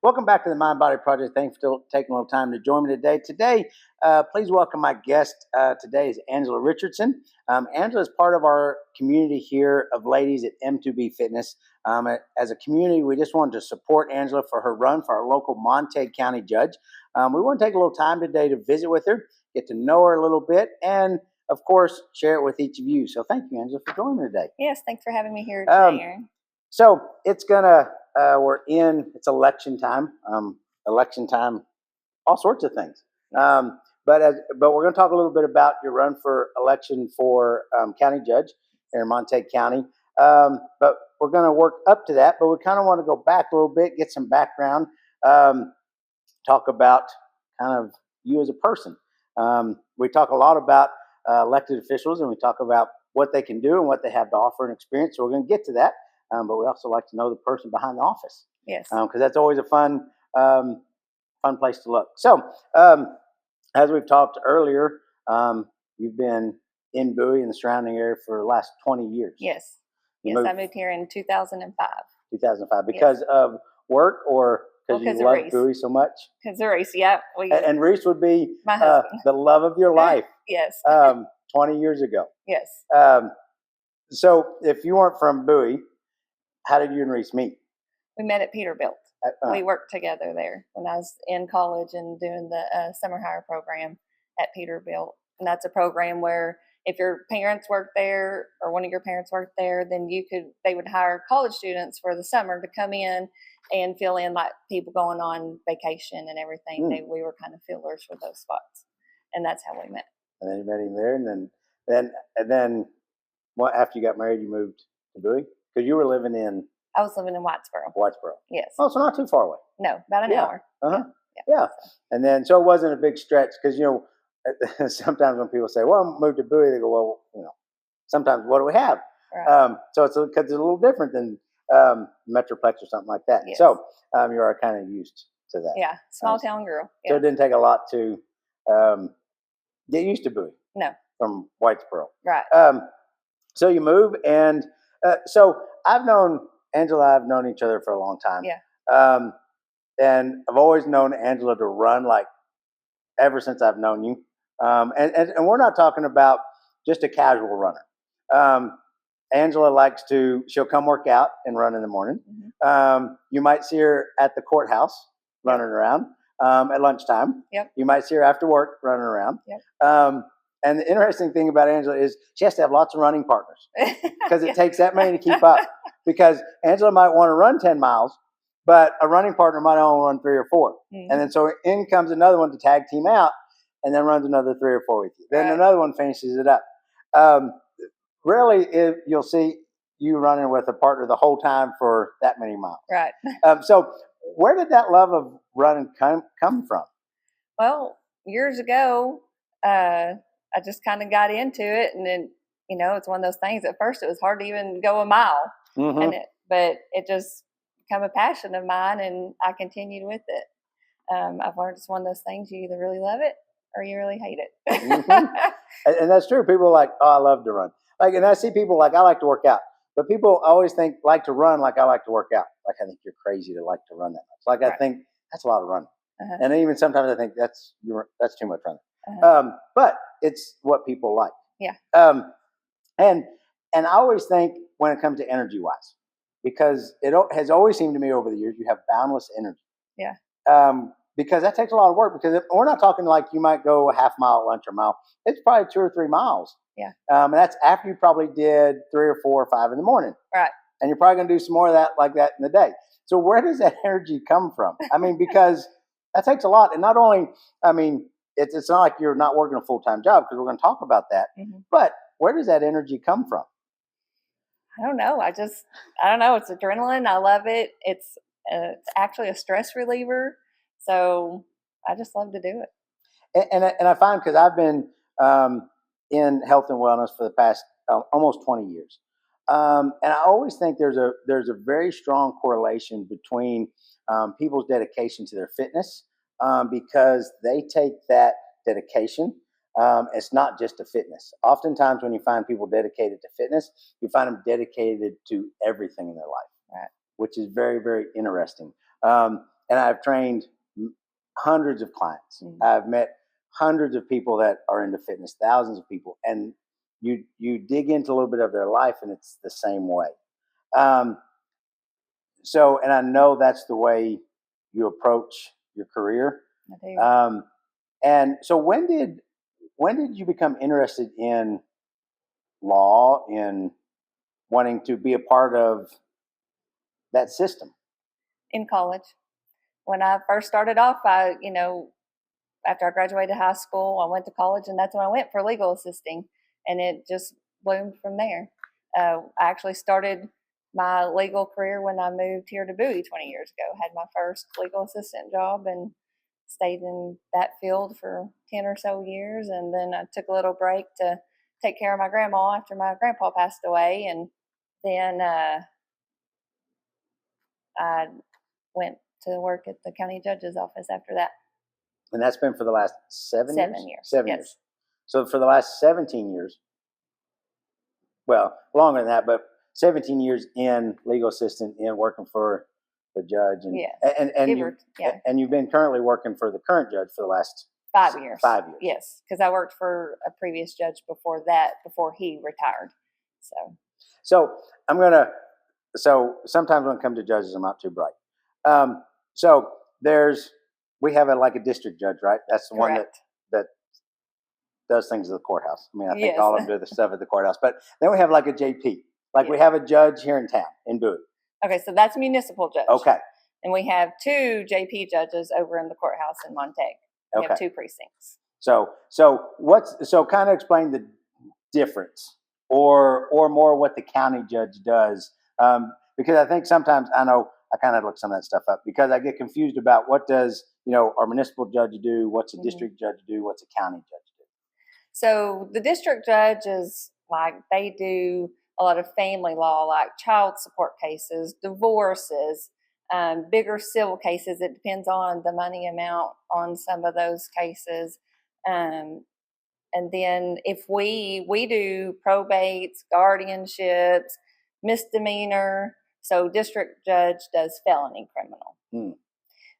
Welcome back to the Mind Body Project. Thanks for taking a little time to join me today. Please welcome my guest. Today is Angela Richardson. Angela is part of our community here of ladies at M2B Fitness. As a community, we just wanted to support Angela for her run for our local Montague County judge. We want to take a little time today to visit with her, get to know her a little bit, and of course, share it with each of you. So thank you, Angela, for joining me today. Yes, thanks for having me here today, Aaron. So it's it's election time, all sorts of things. But we're going to talk a little bit about your run for election for county judge here in Montague County. But we're going to work up to that, but we kind of want to go back a little bit, get some background, talk about kind of you as a person. We talk a lot about elected officials, and we talk about what they can do and what they have to offer and experience. So we're going to get to that. But we also like to know the person behind the office. Yes. Because that's always a fun place to look. So, as we've talked earlier, you've been in Bowie and the surrounding area for the last 20 years. Yes. I moved here in 2005. 2005. Because of work or because you love Bowie so much? Because of Reese, yeah. And Reese would be my husband. The love of your life. Yes. 20 years ago. Yes. So, if you weren't from Bowie, how did you and Reese meet? We met at Peterbilt. We worked together there when I was in college and doing the summer hire program at Peterbilt. And that's a program where if your parents worked there or one of your parents worked there, then they would hire college students for the summer to come in and fill in like people going on vacation and everything. We were kind of fillers for those spots. And that's how we met. And then you met him there, and then after you got married, you moved to Bowie? Because you were living in... I was living in Whitesboro. Whitesboro. Yes. Oh, so not too far away. No, about an hour. Uh-huh. Yeah. And then, so it wasn't a big stretch, because, sometimes when people say, well, I moved to Bowie, they go, well, sometimes what do we have? Right. So it's because it's a little different than Metroplex or something like that. Yes. So you are kind of used to that. Yeah, small town girl. Yeah. So it didn't take a lot to get used to Bowie. No. From Whitesboro. Right. So you move, and so I've known each other for a long time. Yeah. And I've always known Angela to run like ever since I've known you. And we're not talking about just a casual runner. Angela she'll come work out and run in the morning. Mm-hmm. You might see her at the courthouse running around at lunchtime. Yep. You might see her after work running around. Yep. And the interesting thing about Angela is she has to have lots of running partners because it takes that many to keep up. Because Angela might want to run 10 miles, but a running partner might only run 3 or 4. Mm-hmm. And then so in comes another one to tag team out and then runs another 3 or 4 with you. Then another one finishes it up. Rarely you'll see you running with a partner the whole time for that many miles. Right. So where did that love of running come from? Well, years ago, I just kind of got into it, and then, it's one of those things. At first, it was hard to even go a mile, mm-hmm. But it just became a passion of mine, and I continued with it. I've learned it's one of those things, you either really love it or you really hate it. Mm-hmm. And that's true. People are like, oh, I love to run. And I see people like, I like to work out. But people always like to run like I like to work out. Like, I think you're crazy to like to run that much. Like, I think that's a lot of running. Uh-huh. And even sometimes I think that's too much running. Uh-huh. But it's what people like. Yeah. And I always think when it comes to energy wise, because it has always seemed to me over the years, you have boundless energy. Yeah. Because that takes a lot of work, because we're not talking like you might go a half mile at lunch or a mile. It's probably 2 or 3 miles. Yeah. And that's after you probably did 3 or 4 or 5 in the morning. Right. And you're probably going to do some more of that like that in the day. So where does that energy come from? I mean, because that takes a lot. And not only, it's not like you're not working a full-time job, because we're going to talk about that. Mm-hmm. But where does that energy come from? I don't know. I don't know. It's adrenaline. I love it. It's actually a stress reliever. So I just love to do it. And I find, because I've been in health and wellness for the past almost 20 years. And I always think there's a very strong correlation between people's dedication to their fitness, because they take that dedication. It's not just to fitness. Oftentimes when you find people dedicated to fitness, you find them dedicated to everything in their life, right, which is very, very interesting. and I've trained hundreds of clients. Mm-hmm. I've met hundreds of people that are into fitness, thousands of people, and you dig into a little bit of their life, and it's the same way. So, and I know that's the way you approach your career. I do. And so, when did you become interested in law, in wanting to be a part of that system? In college. When I first started off, after I graduated high school, I went to college, and that's when I went for legal assisting, and it just bloomed from there. I actually started my legal career when I moved here to Bowie 20 years ago. Had my first legal assistant job and stayed in that field for 10 or so years, and then I took a little break to take care of my grandma after my grandpa passed away, and then I went to work at the county judge's office after that. And that's been for the last 7 years? 7 years. 7 yes. years. So for the last 17 years, well, longer than that, but 17 years in legal assistant, in working for the judge. And, yes. And you've been currently working for the current judge for the last 5 years. 5 years. Yes, because I worked for a previous judge before that, before he retired. So sometimes when it comes to judges, I'm not too bright. So we have like a district judge, right? That's the Correct. one that does things at the courthouse. I mean, I think Yes. all of them do the stuff at the courthouse. But then we have like a JP. Like we Yes. have a judge here in town, in Bowie. Okay, so that's municipal judge. Okay. And we have 2 JP judges over in the courthouse in Montague. We have 2 precincts. So kind of explain the difference or more what the county judge does. Because I think sometimes I kind of look some of that stuff up because I get confused about what does, our municipal judge do? What's a district judge do? What's a county judge do? So the district judge is like, they do a lot of family law, like child support cases, divorces, bigger civil cases. It depends on the money amount on some of those cases. And then if we do probates, guardianships, misdemeanor. So district judge does felony criminal. Mm.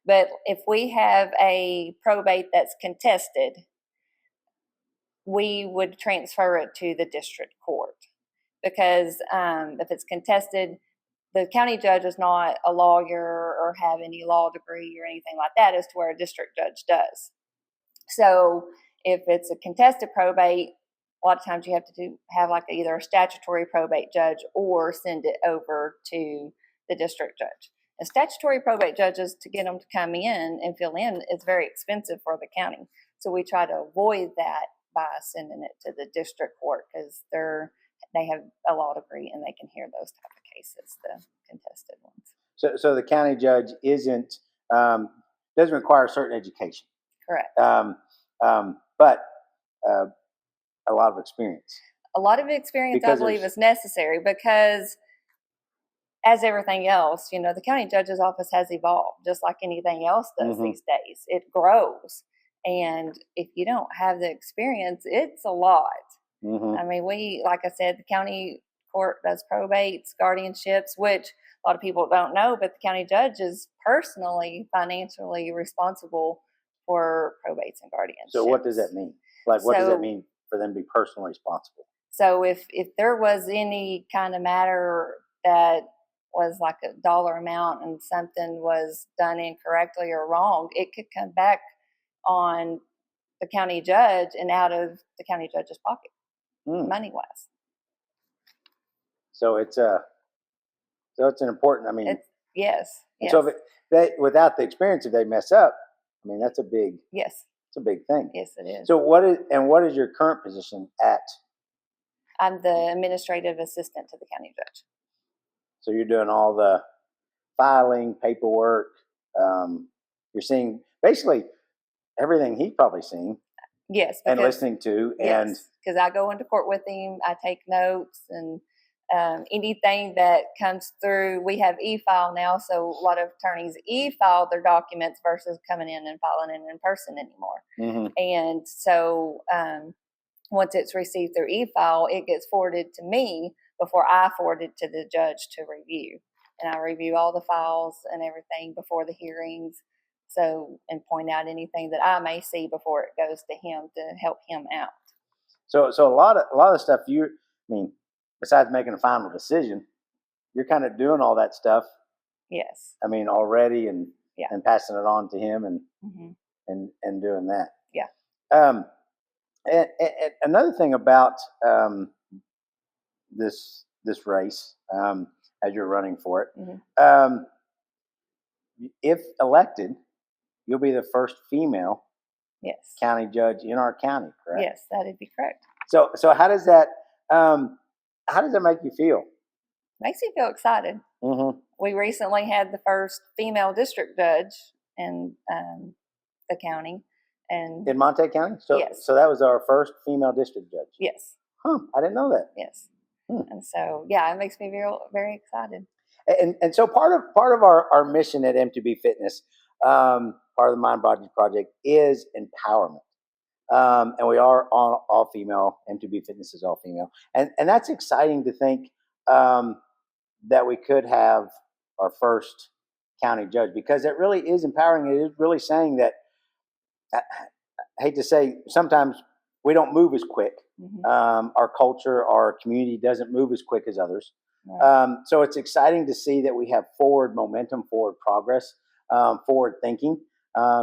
But if we have a probate that's contested, we would transfer it to the district court. Because if it's contested, the county judge is not a lawyer or have any law degree or anything like that, as to where a district judge does. So if it's a contested probate, a lot of times you have to have like either a statutory probate judge or send it over to the district judge. And statutory probate judges, to get them to come in and fill in, is very expensive for the county. So we try to avoid that by sending it to the district court, because they have a law degree and they can hear those type of cases, the contested ones. So the county judge doesn't require a certain education. Correct. But a lot of experience. A lot of experience, I believe, is necessary, because as everything else, the county judge's office has evolved just like anything else does these days. It grows. And if you don't have the experience, it's a lot. Mm-hmm. I mean, like I said, the county court does probates, guardianships, which a lot of people don't know, but the county judge is personally, financially responsible for probates and guardianships. So what does that mean? Like, what does that mean for them to be personally responsible? So if there was any kind of matter that was like a dollar amount and something was done incorrectly or wrong, it could come back on the county judge and out of the county judge's pocket, money-wise. So it's an important. I mean, yes. So if without the experience, if they mess up, I mean, that's a big. Yes. It's a big thing. Yes, it is. So what is your current position at? I'm the administrative assistant to the county judge. So you're doing all the filing, paperwork. You're seeing basically everything he's probably seen. Yes. And listening to. Yes, because I go into court with him. I take notes, and anything that comes through, we have e-file now. So a lot of attorneys e-file their documents versus coming in and filing in person anymore. Mm-hmm. And so once it's received through e-file, it gets forwarded to me before I forward it to the judge to review. and I review all the files and everything before the hearings. So, and point out anything that I may see before it goes to him to help him out. So a lot of stuff besides making a final decision, you're kind of doing all that stuff. Yes. Already and passing it on to him and and doing that. Yeah. And another thing about this race, as you're running for it, if elected, you'll be the first female county judge in our county, correct? Yes, that'd be correct. So how does that make you feel? Makes me feel excited. Mm-hmm. We recently had the first female district judge in the county, and in Montague County. So yes. So that was our first female district judge. Yes. Huh? I didn't know that. Yes. And so it makes me very excited. And so part of our mission at M2B Fitness, part of the Mind Body Project, is empowerment. And we are all female. M2B Fitness is all female, and that's exciting to think that we could have our first county judge, because it really is empowering. It is really saying that, I hate to say, sometimes we don't move as quick. Our culture, our community doesn't move as quick as others. Right. So it's exciting to see that we have forward momentum, forward progress, forward thinking,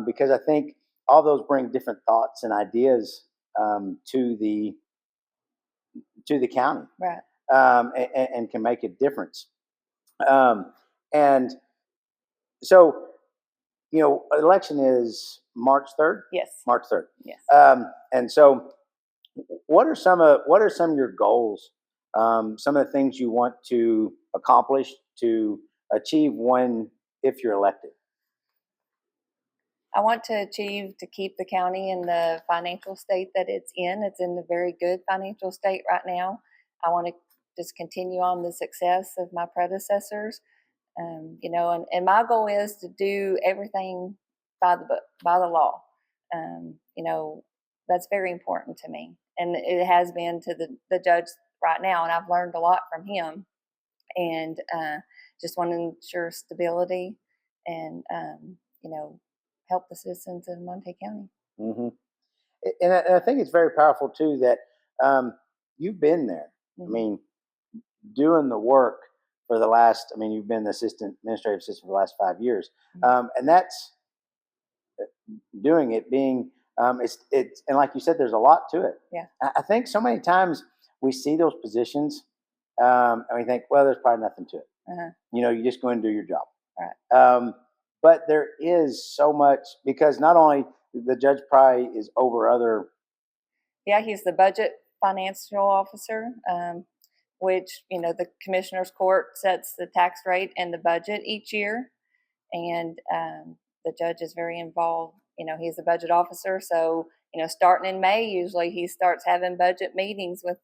because I think all those bring different thoughts and ideas to the county, right? And can make a difference. And so, election is March 3rd. Yes. March 3rd. Yes. And so, what are some of your goals? Some of the things you want to accomplish, to achieve if you're elected? I want to keep the county in the financial state that it's in. It's in a very good financial state right now. I want to just continue on the success of my predecessors, and my goal is to do everything by the book, by the law. That's very important to me, and it has been to the judge right now, and I've learned a lot from him, and just want to ensure stability and help the citizens in Montague County. Mm-hmm. And I think it's very powerful too that you've been there. Mm-hmm. Doing the work for the last. You've been the administrative assistant for the last 5 years, and that's doing it. Being it's and like you said, there's a lot to it. Yeah. I think so many times we see those positions, and we think, well, there's probably nothing to it. You just go and do your job. Right. But there is so much, because not only the judge probably is over other. Yeah, he's the budget financial officer, which, the commissioner's court sets the tax rate and the budget each year. And the judge is very involved. He's a budget officer. So, starting in May, usually he starts having budget meetings with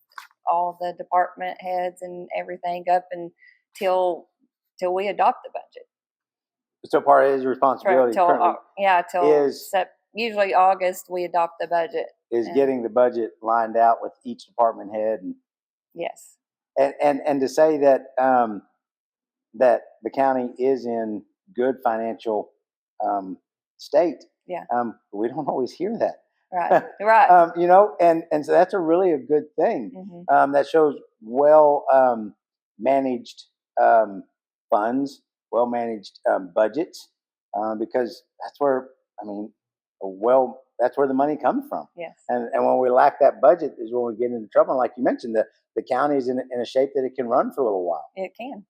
all the department heads and everything up until we adopt the budget. So part of his responsibility usually August we adopt the budget. Is getting the budget lined out with each department head. Yes. And to say that that the county is in good financial state. Yeah. We don't always hear that. Right. Right. And so that's a really a good thing. That shows well managed funds, well managed budgets, because that's where that's where the money comes from. Yes. And when we lack that budget is when we get into trouble. And like you mentioned, the county is in a shape that it can run for a little while. It can.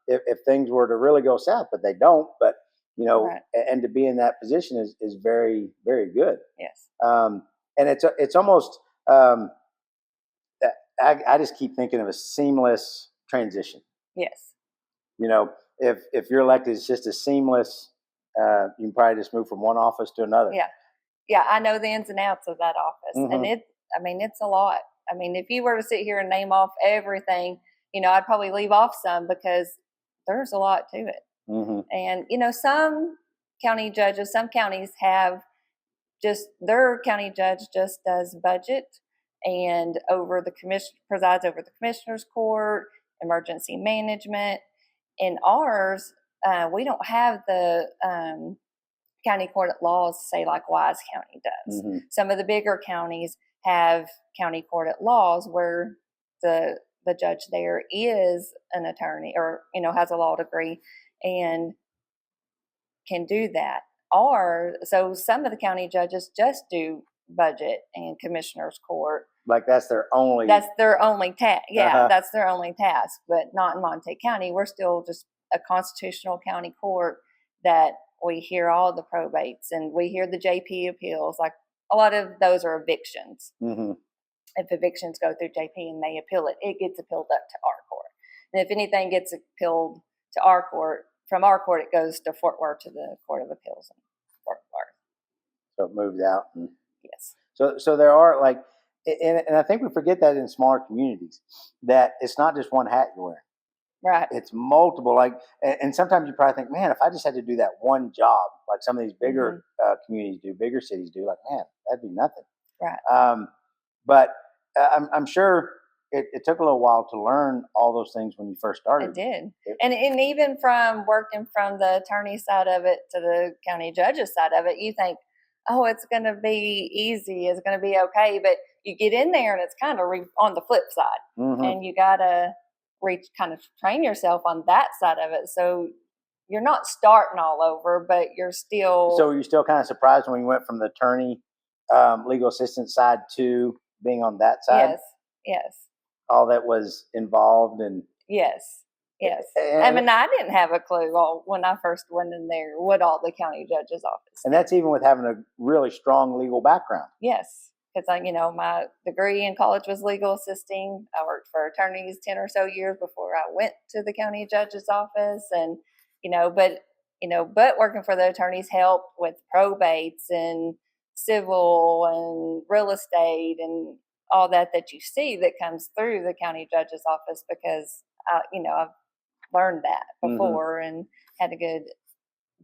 If things were to really go south, but they don't. But right. And to be in that position is very, very good. Yes. And it's almost I just keep thinking of a seamless transition. Yes. If you're elected, it's just a seamless. You can probably just move from one office to another. Yeah. Yeah, I know the ins and outs of that office, and it's a lot. If you were to sit here and name off everything, I'd probably leave off some, because there's a lot to it. And some county judges, some counties have just their county judge just does budget and presides over the commissioner's court, emergency management, in ours, we don't have the county court at laws, say like Wise County does. Mm-hmm. Some of the bigger counties have county court at laws where the judge there is an attorney or has a law degree and can do that. Or so some of the county judges just do budget and commissioner's court. Like that's their only task. Yeah, that's their only task, but not in Montague County. We're still just a constitutional county court that we hear all the probates and we hear the JP appeals. Like a lot of those are evictions. Mm-hmm. If evictions go through JP and they appeal it, it gets appealed up to our court. And if anything gets appealed to our court, from our court, it goes to Fort Worth to the Court of Appeals in Fort Worth. So it moves out. And yes. So there are like, and I think we forget that in smaller communities, that it's not just one hat you're wearing. Right. It's multiple. Like, and sometimes you probably think, man, if I just had to do that one job, like some of these bigger communities do, bigger cities do, like, man, that'd be nothing. Right. But I'm sure it took a little while to learn all those things when you first started. It did. And even from working from the attorney side of it to the county judge's side of it, you think, oh, it's going to be easy. It's going to be okay. But you get in there and it's kind of on the flip side. Mm-hmm. And you got to kind of train yourself on that side of it. So you're not starting all over, but you're still. So you're still kind of surprised when you went from the attorney legal assistant side to being on that side? Yes. All that was involved and yes. I mean, I didn't have a clue when I first went in there what all the county judge's office. And that's even with having a really strong legal background. Yes, because my degree in college was legal assisting. I worked for attorneys 10 or so years before I went to the county judge's office, and but working for the attorneys helped with probates and civil and real estate and all that you see that comes through the county judge's office because I've learned that before and had a good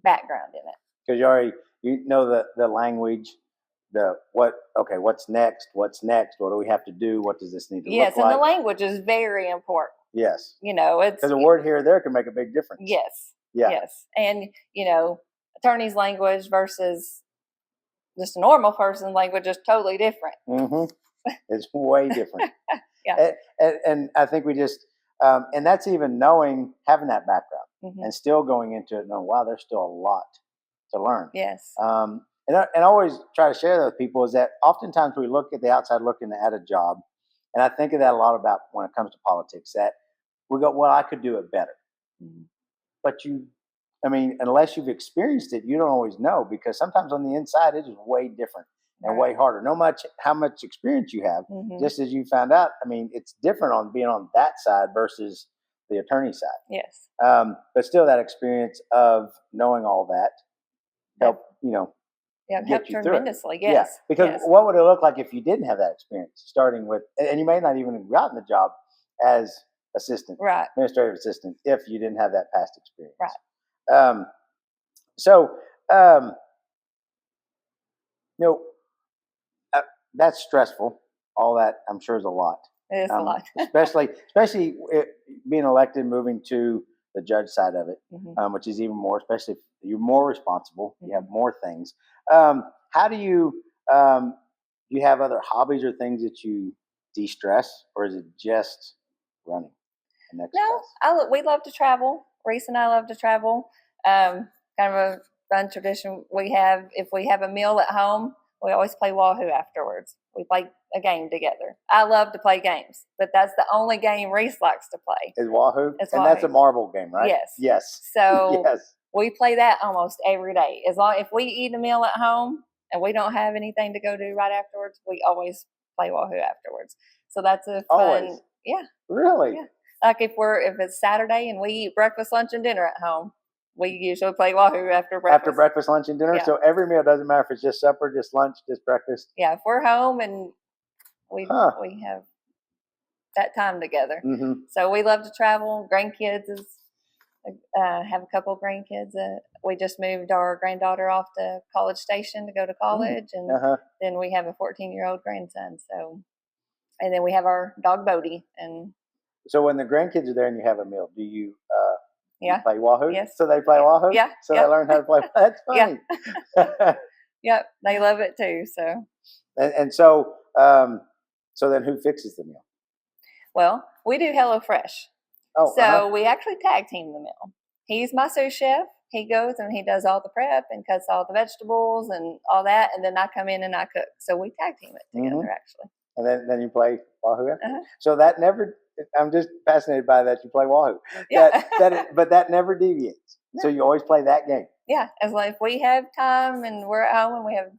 background in it. Because you know the language, what's next? What do we have to do? What does this need to look like? Yes, and the language is very important. Yes. It's because a word here or there can make a big difference. Yes. Yeah. Yes. And attorney's language versus just a normal person's language is totally different. Mm-hmm. It's way different. Yeah. And I think we just and that's even having that background and still going into it knowing, wow, there's still a lot to learn. Yes. And I always try to share that with people is that oftentimes we look at the outside looking at a job, and I think of that a lot about when it comes to politics, that we go, well, I could do it better. Mm-hmm. But unless you've experienced it, you don't always know, because sometimes on the inside it is way different and way harder. No matter how much experience you have, just as you found out, it's different on being on that side versus the attorney side. Yes. But still, that experience of knowing all that helped, helped tremendously. Yes. Yeah, because what would it look like if you didn't have that experience, starting with, and you may not even have gotten the job as assistant, right, administrative assistant, if you didn't have that past experience. Right. That's stressful. All that, I'm sure, is a lot. It is a lot. especially being elected, moving to the judge side of it, which is even more, especially if you're more responsible, you have more things. How do you have other hobbies or things that you de-stress, or is it just running? No, we love to travel. Reese and I love to travel. Kind of a fun tradition we have. If we have a meal at home, we always play Wahoo afterwards. We play a game together. I love to play games, but that's the only game Reese likes to play. Is Wahoo? That's a marble game, right? Yes. Yes. So yes. We play that almost every day. If we eat a meal at home and we don't have anything to go do right afterwards, we always play Wahoo afterwards. So that's a fun. Always? Yeah. Really? Yeah. Like if it's Saturday and we eat breakfast, lunch, and dinner at home, we usually play Wahoo after breakfast. After breakfast, lunch, and dinner? Yeah. So every meal, doesn't matter if it's just supper, just lunch, just breakfast? Yeah, if we're home and we have that time together. Mm-hmm. So we love to travel. Grandkids have a couple of grandkids. We just moved our granddaughter off to College Station to go to college, and then we have a 14-year-old grandson. And then we have our dog Bowie. And so when the grandkids are there and you have a meal, do you Yeah. You play Wahoo? Yes. So they play Wahoo? Yeah. So they learn how to play. That's funny. Yep. They love it too. So. And so, so then who fixes the meal? Well, we do HelloFresh. Oh, so we actually tag team the meal. He's my sous chef. He goes and he does all the prep and cuts all the vegetables and all that, and then I come in and I cook. So we tag team it together, actually. And then you play Wahoo. So that never. I'm just fascinated by that you play Wahoo. Yeah. But that never deviates. No. So you always play that game. Yeah, as like if we have time and we're at home and we have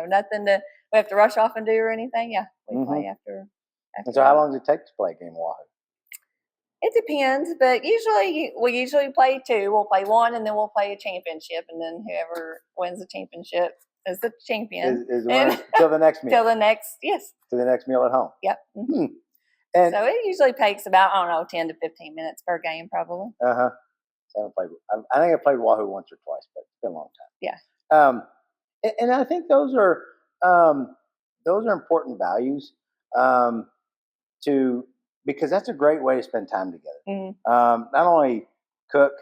nothing we have to rush off and do or anything. Yeah, we play after. And so how long does it take to play a game of Wahoo? It depends, but we usually play two. We'll play one, and then we'll play a championship, and then whoever wins the championship is the champion. Is till the next meal. Till the next, yes. To the next meal at home. Yep. And so it usually takes about 10 to 15 minutes per game, probably. I haven't played. I think I played Wahoo once or twice, but it's been a long time. Yeah. And I think those are important values because that's a great way to spend time together. Not only cook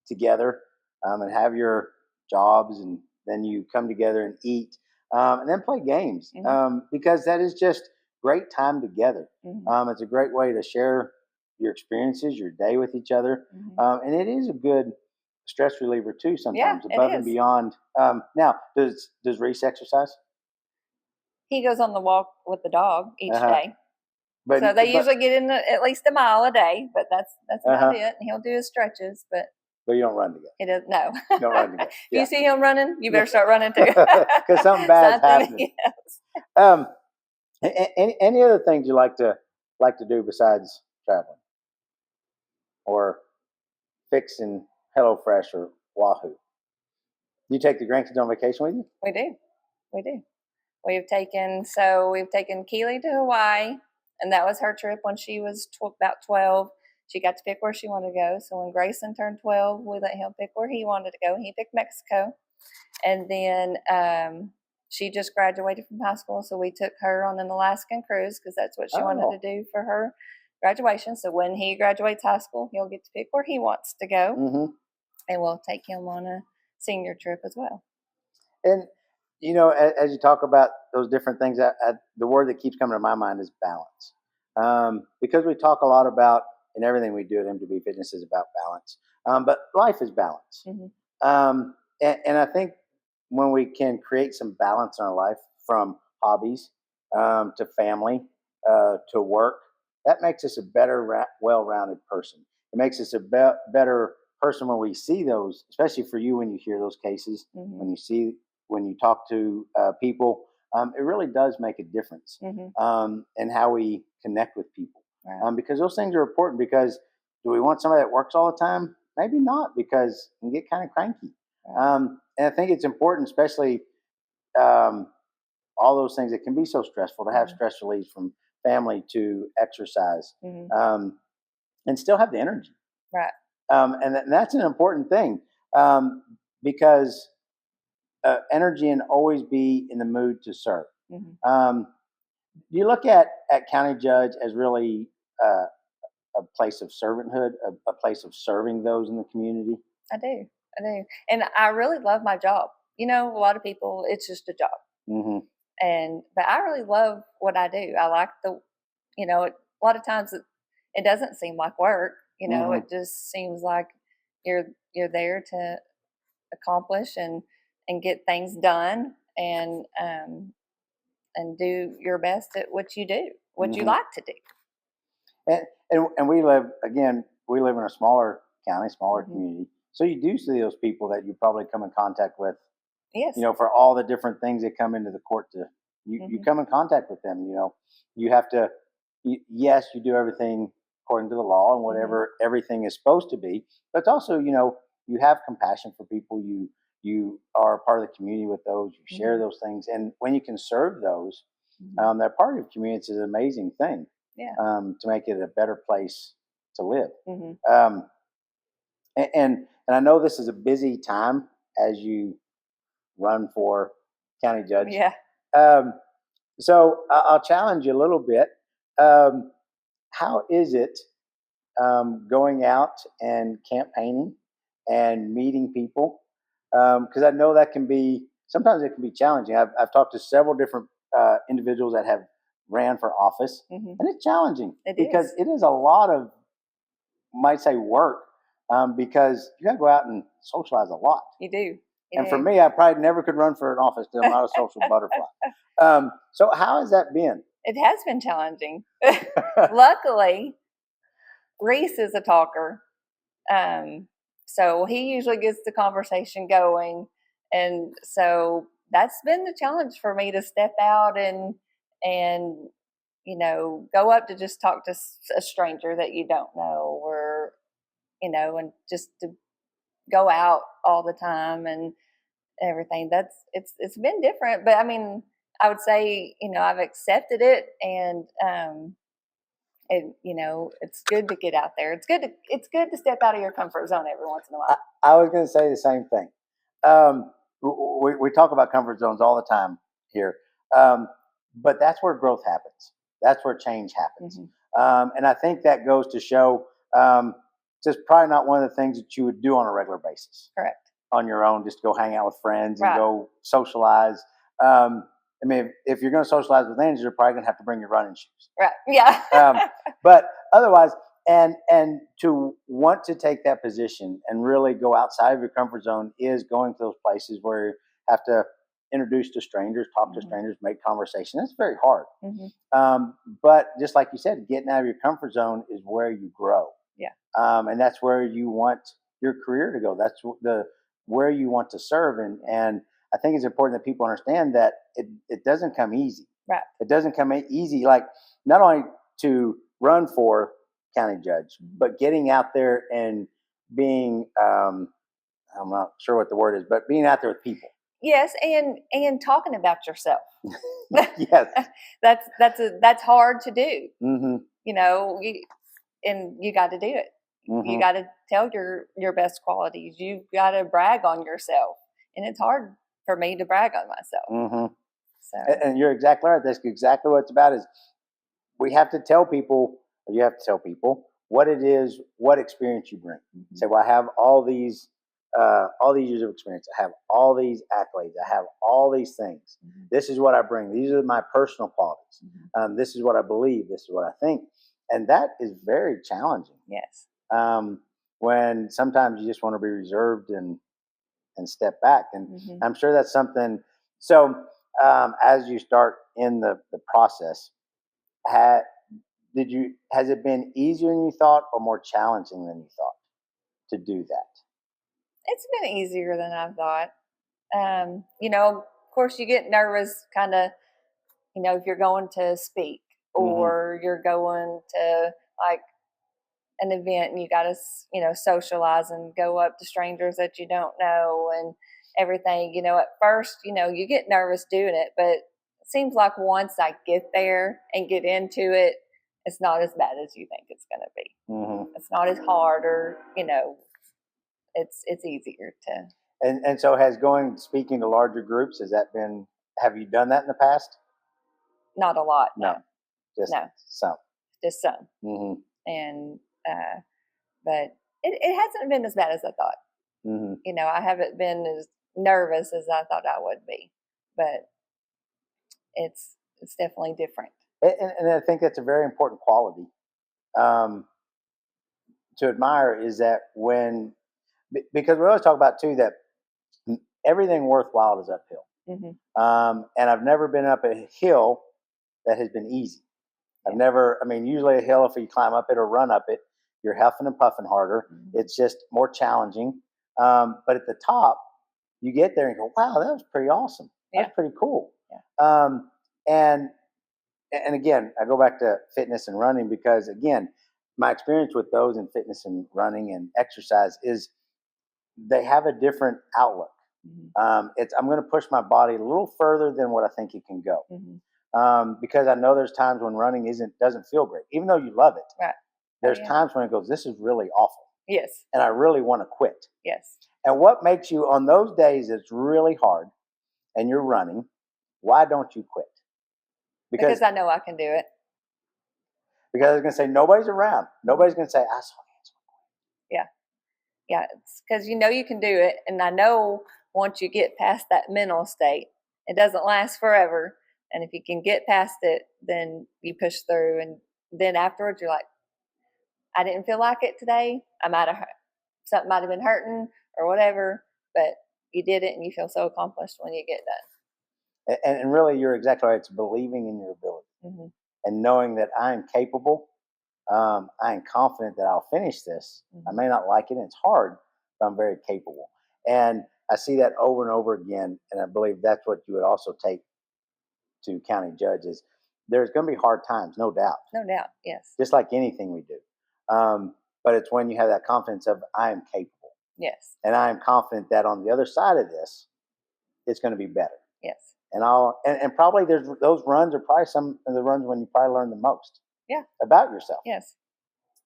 together and have your jobs, and then you come together and eat, and then play games because that is just great time together. It's a great way to share your experiences, your day with each other, and it is a good stress reliever too. Sometimes above and beyond. Now, does Reese exercise? He goes on the walk with the dog each day. So they usually get in at least a mile a day, but that's about it. And he'll do his stretches, but you don't run together. He does no. You don't run together. If you see him running, you better start running too, because something bad's happening. Yes. Any other things you like to do besides traveling or fixing HelloFresh or Wahoo? You take the grandkids on vacation with you? We do. We've taken Keely to Hawaii, and that was her trip when she was about 12. She got to pick where she wanted to go. So when Grayson turned 12, we let him pick where he wanted to go. He picked Mexico. And then she just graduated from high school, so we took her on an Alaskan cruise because that's what she wanted to do for her graduation. So when he graduates high school, he'll get to pick where he wants to go, and we'll take him on a senior trip as well. And as you talk about those different things, the word that keeps coming to my mind is balance, because we talk a lot about, and everything we do at MTB Fitness is about balance, but life is balance, and I think when we can create some balance in our life, from hobbies to family to work, that makes us a better, well-rounded person. It makes us a better person when we see those, especially for you when you hear those cases, when you talk to people. It really does make a difference in how we connect with people, because those things are important. Because do we want somebody that works all the time? Maybe not, because you can get kind of cranky. And I think it's important, especially all those things that can be so stressful, to have stress relief from family to exercise, and still have the energy. Right. And that's an important thing, because energy and always be in the mood to serve. You look at county judge as really a place of servanthood, a place of serving those in the community? I do. And I really love my job. A lot of people, it's just a job. But I really love what I do. I like a lot of times it doesn't seem like work. It just seems like you're there to accomplish and get things done, and do your best at what you do, what you like to do. And we live in a smaller county, smaller community. So you do see those people that you probably come in contact with. Yes. For all the different things that come into the court, you come in contact with them. You have to. Yes, you do everything according to the law and whatever everything is supposed to be. But it's also, you have compassion for people. You are part of the community with those. You share those things, and when you can serve those, that part of your community is an amazing thing. Yeah. To make it a better place to live. And I know this is a busy time as you run for county judge. Yeah. So I'll challenge you a little bit. How is it going out and campaigning and meeting people, because I know that can be sometimes it can be challenging. I've talked to several different individuals that have ran for office, and it's challenging because it is a lot of, might say, work, because you got to go out and socialize a lot. You do. And for me, I probably never could run for an office because I'm not a social butterfly. So how has that been? It has been challenging. Luckily, Reese is a talker. So he usually gets the conversation going. And so that's been the challenge for me, to step out and go up to just talk to a stranger that you don't know, or, and just to go out all the time and everything. It's been different, but I mean, I would say, I've accepted it, and it's good to get out there. It's good to step out of your comfort zone every once in a while. I was going to say the same thing. We talk about comfort zones all the time here, but that's where growth happens. That's where change happens. And I think that goes to show, just probably not one of the things that you would do on a regular basis. Correct. On your own, just go hang out with friends and go socialize. I mean, if you're going to socialize with Angela, you're probably going to have to bring your running shoes. Right. Yeah. But otherwise, and to want to take that position and really go outside of your comfort zone is going to those places where you have to introduce to strangers, talk to strangers, make conversation. That's very hard. But just like you said, getting out of your comfort zone is where you grow. Yeah. And that's where you want your career to go. That's where you want to serve. And I think it's important that people understand that it doesn't come easy. Right. It doesn't come easy, like not only to run for county judge, but getting out there and being, I'm not sure what the word is, but being out there with people. Yes. And talking about yourself. Yes. That's hard to do. And you got to do it. You got to tell your best qualities. You've got to brag on yourself, and it's hard for me to brag on myself. So, and you're exactly right. That's exactly what it's about. Is we have to tell people, or you have to tell people what it is, what experience you bring. Say, well, I have all these years of experience. I have all these accolades. I have all these things. This is what I bring. These are my personal qualities. This is what I believe. This is what I think, and that is very challenging. Yes. When sometimes you just want to be reserved and step back. And I'm sure that's something. So as you start in the process, has it been easier than you thought or more challenging than you thought to do that? It's been easier than I thought. Of course you get nervous kind of, if you're going to speak or you're going to like an event and you got to, socialize and go up to strangers that you don't know and everything, at first, you get nervous doing it, but it seems like once I get there and get into it, it's not as bad as you think it's going to be. It's not as hard, or, it's easier to. And so speaking to larger groups, have you done that in the past? Not a lot. No. Just some. Just some. And, but it hasn't been as bad as I thought. I haven't been as nervous as I thought I would be, but it's definitely different. And I think that's a very important quality to admire, is that because we always talk about too that everything worthwhile is uphill. And I've never been up a hill that has been easy. Usually a hill, if you climb up it or run up it, you're huffing and puffing harder. It's just more challenging. But at the top, you get there and go, wow, that was pretty awesome. That's pretty cool. Yeah. And again, I go back to fitness and running because, again, my experience with those in fitness and running and exercise is they have a different outlook. I'm going to push my body a little further than what I think it can go. Because I know there's times when running doesn't feel great, even though you love it. Right. There's times when it goes, this is really awful. Yes. And I really want to quit. Yes. And what makes you, on those days it's really hard and you're running, why don't you quit? Because I know I can do it. Because I was going to say, nobody's around. Nobody's going to say, I saw Angela. Yeah, it's because you can do it. And I know once you get past that mental state, it doesn't last forever. And if you can get past it, then you push through. And then afterwards, you're like, I didn't feel like it today. Something might have been hurting or whatever, but you did it and you feel so accomplished when you get done. And really, you're exactly right. It's believing in your ability and knowing that I am capable. I am confident that I'll finish this. I may not like it. It's hard, but I'm very capable. And I see that over and over again. And I believe that's what you would also take to county judges. There's going to be hard times, no doubt. No doubt, yes. Just like anything we do. But it's when you have that confidence of I am capable. Yes. And I am confident that on the other side of this, it's going to be better. Yes. And probably those runs are probably some of the runs when you probably learn the most. Yeah. About yourself. Yes.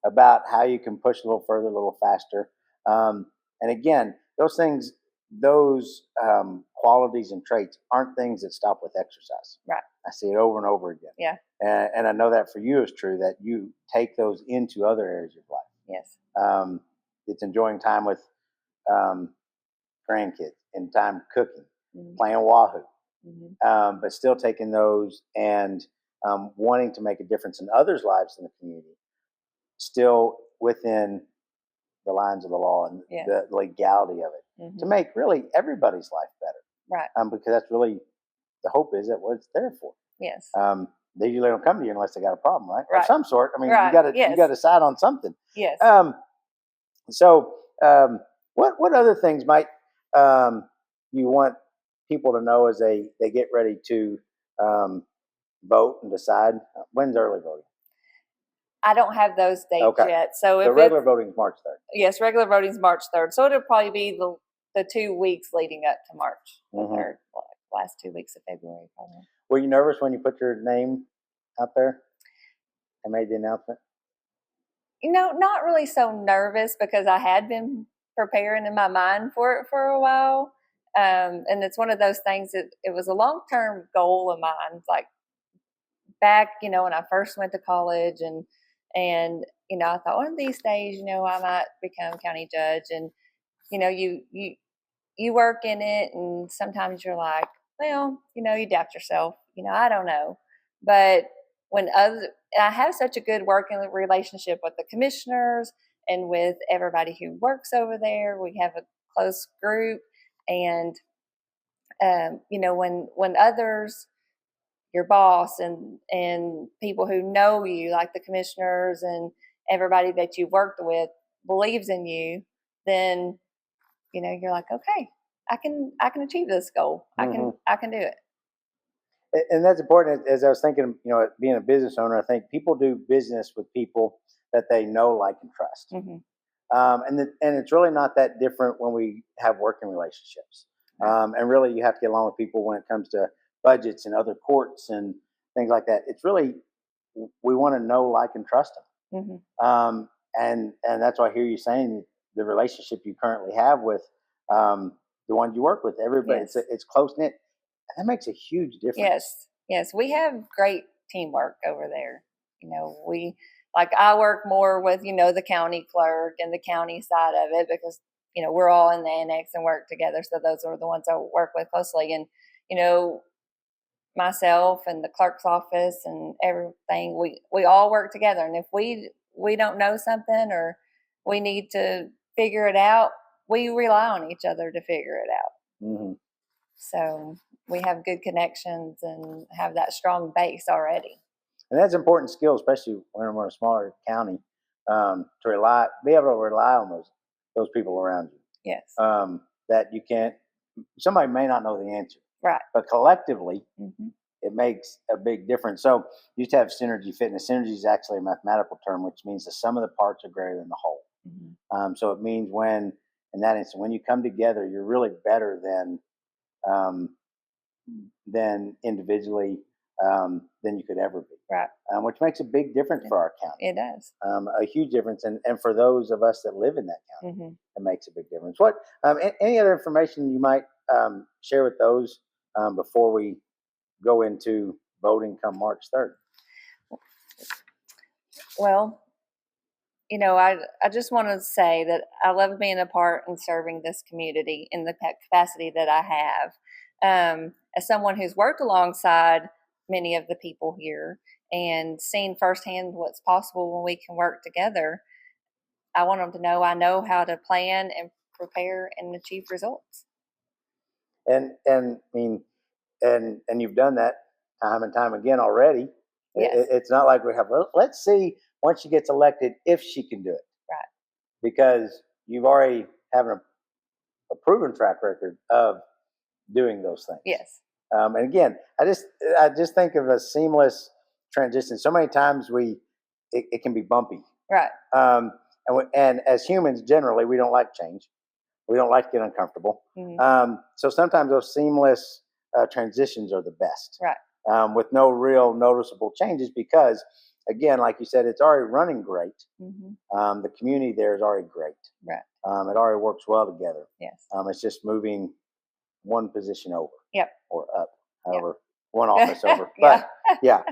About how you can push a little further, a little faster. And again, those things, those qualities and traits aren't things that stop with exercise. Right. I see it over and over again. Yeah. And I know that for you is true, that you take those into other areas of life. Yes. It's enjoying time with grandkids and time cooking, playing Wahoo, but still taking those and wanting to make a difference in others' lives in the community, still within the lines of the law and the legality of it, to make really everybody's life better. Right. Because that's really the hope is that what it's there for. Yes. They usually don't come to you unless they got a problem, right? Right. Of some sort. I mean, right. you got to decide on something. Yes. So, what other things might you want people to know as they get ready to vote and decide? When's early voting? I don't have those dates yet. So the regular voting is March 3rd. Yes, regular voting is March 3rd. So it'll probably be the 2 weeks leading up to March 3rd, last 2 weeks of February, probably. Were you nervous when you put your name out there and made the announcement? Not really so nervous because I had been preparing in my mind for it for a while. And it's one of those things that it was a long-term goal of mine. Like back, when I first went to college and I thought one of these days, I might become county judge. And, you work in it and sometimes you're like, well, you doubt yourself, I don't know. But I have such a good working relationship with the commissioners and with everybody who works over there. We have a close group, and when others, your boss and people who know you, like the commissioners and everybody that you've worked with, believes in you, then you're like, okay, I can achieve this goal. I can do it. And that's important. As I was thinking, being a business owner, I think people do business with people that they know, like, and trust. And it's really not that different when we have working relationships. And really, you have to get along with people when it comes to budgets and other courts and things like that. It's really, we want to know, like, and trust them. And that's why I hear you saying the relationship you currently have with the ones you work with. Everybody, it's close knit. That makes a huge difference. Yes, we have great teamwork over there. I work more with the county clerk and the county side of it because we're all in the annex and work together. So those are the ones I work with closely. And myself and the clerk's office and everything, we all work together. And if we don't know something or we need to figure it out, we rely on each other to figure it out. So we have good connections and have that strong base already. And that's an important skill, especially when we're a smaller county, to be able to rely on those people around you. Yes. That you can't. Somebody may not know the answer, right? But collectively, it makes a big difference. So you used to have synergy fitness. Synergy is actually a mathematical term, which means the sum of the parts are greater than the whole. So it means when you come together, you're really better than individually than you could ever be. Right. Which makes a big difference for our county. It does. A huge difference. And for those of us that live in that county, it makes a big difference. What any other information you might share with those before we go into voting come March 3rd? Well, I just want to say that I love being a part and serving this community in the capacity that I have. As someone who's worked alongside many of the people here and seen firsthand what's possible when we can work together, I want them to know I know how to plan and prepare and achieve results. And I mean, and you've done that time and time again already. Yes. It's not like we have. Let's see once she gets elected if she can do it. Right. Because you've already have a proven track record of doing those things. Yes. And again, I just think of a seamless transition. So many times it can be bumpy. Right. And as humans, generally, we don't like change. We don't like to get uncomfortable. Mm-hmm. So sometimes those seamless transitions are the best. Right. With no real noticeable changes because, again, like you said, it's already running great. Mm-hmm. The community there is already great. Right. It already works well together. Yes. It's just moving one position over. Yep. Or up, however, yep. One office over. But yeah.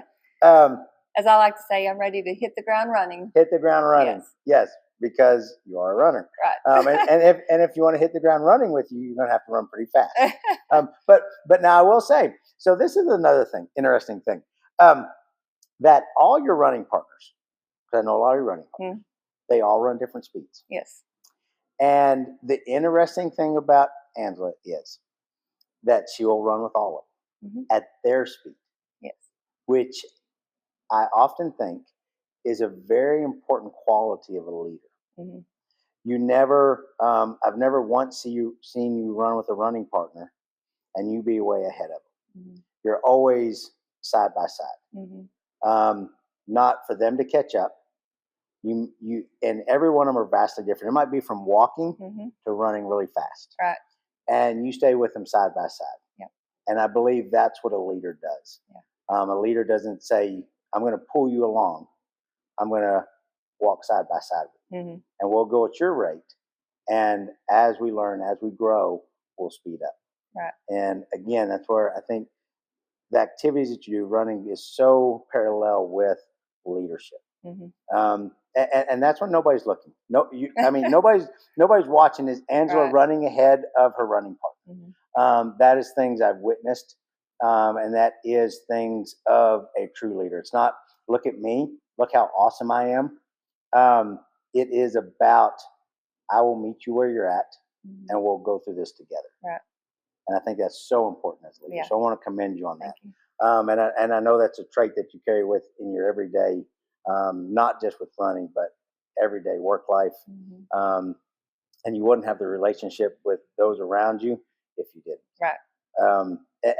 As I like to say, I'm ready to hit the ground running. Hit the ground running. Yes, because you are a runner. Right. And if you want to hit the ground running with you, you're going to have to run pretty fast. But now I will say, so this is another thing, interesting thing, that all your running partners, because I know a lot of your running partners, they all run different speeds. Yes. And the interesting thing about Angela is that she will run with all of them at their speed. Yes. Which I often think is a very important quality of a leader. Mm-hmm. You never, I've never once seen you run with a running partner and you be way ahead of them. Mm-hmm. You're always side by side. Mm-hmm. Not for them to catch up. You and every one of them are vastly different. It might be from walking to running really fast. Right. And you stay with them side by side. Yep. And I believe that's what a leader does. Yeah. A leader doesn't say, I'm going to pull you along. I'm going to walk side by side with you. And we'll go at your rate. And as we learn, as we grow, we'll speed up. Right. And again, that's where I think the activities that you do running is so parallel with leadership. And that's when nobody's looking. Nobody's watching. Is Angela running ahead of her running partner? That is things I've witnessed. And that is things of a true leader. It's not, look at me, look how awesome I am. It is about, I will meet you where you're at and we'll go through this together. Right. And I think that's so important as a leader. Yeah. So I want to commend you on that. Thank you. And I know that's a trait that you carry with in your everyday, not just with running, but everyday work life. And you wouldn't have the relationship with those around you if you didn't. Right.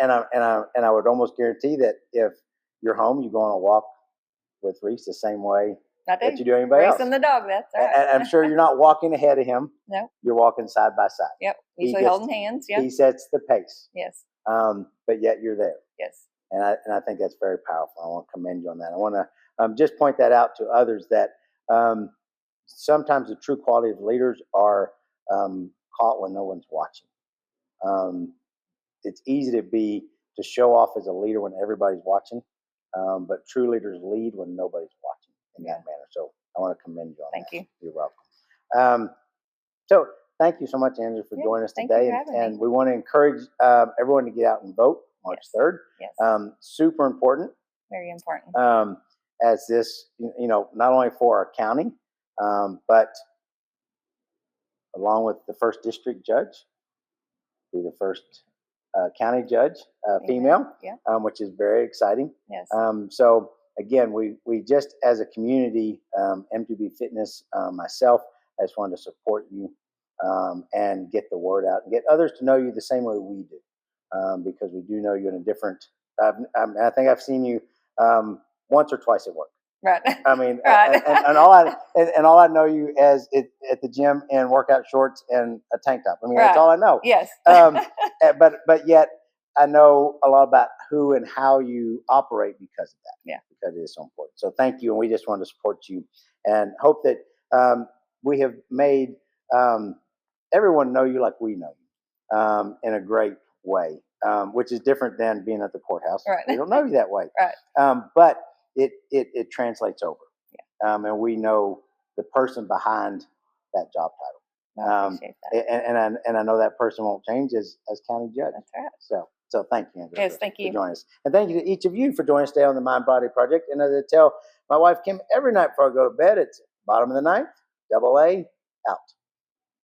And I would almost guarantee that if you're home, you go on a walk with Reese the same way that you do anybody else. Reese and the dog, that's right. And I'm sure you're not walking ahead of him. No. You're walking side by side. Yep. Usually holding hands. Yep. He sets the pace. Yes. But yet you're there. Yes. And I think that's very powerful. I want to commend you on that. I want to just point that out to others that sometimes the true quality of leaders are caught when no one's watching. It's easy to show off as a leader when everybody's watching, but true leaders lead when nobody's watching in that manner. So I want to commend you on that. Thank you. You're welcome. So thank you so much, Angela, for joining us today. And we want to encourage everyone to get out and vote March 3rd. Yes. Super important. Very important. As this, not only for our county, but along with the first district judge, be the first county judge, female, which is very exciting. Yes. So again, we just as a community, M2B Fitness, myself, I just wanted to support you and get the word out and get others to know you the same way we do, because we do know you in a different. I think I've seen you once or twice at work. Right. I mean, right. and all I know you as at the gym in workout shorts and a tank top. I mean, that's all I know. Yes. But yet I know a lot about who and how you operate because of that. Yeah. Because it is so important. So thank you, and we just want to support you and hope that we have made everyone know you like we know you in a great way, which is different than being at the courthouse. Right. We don't know you that way. Right. But it translates over. and we know the person behind that job title. I appreciate that. And I know that person won't change as county judge. That's right. So thank you, Angela, Yes, thank you for joining us. And thank you to each of you for joining us today on the Mind Body Project. And as I tell my wife Kim every night before I go to bed, it's bottom of the ninth, double A, out.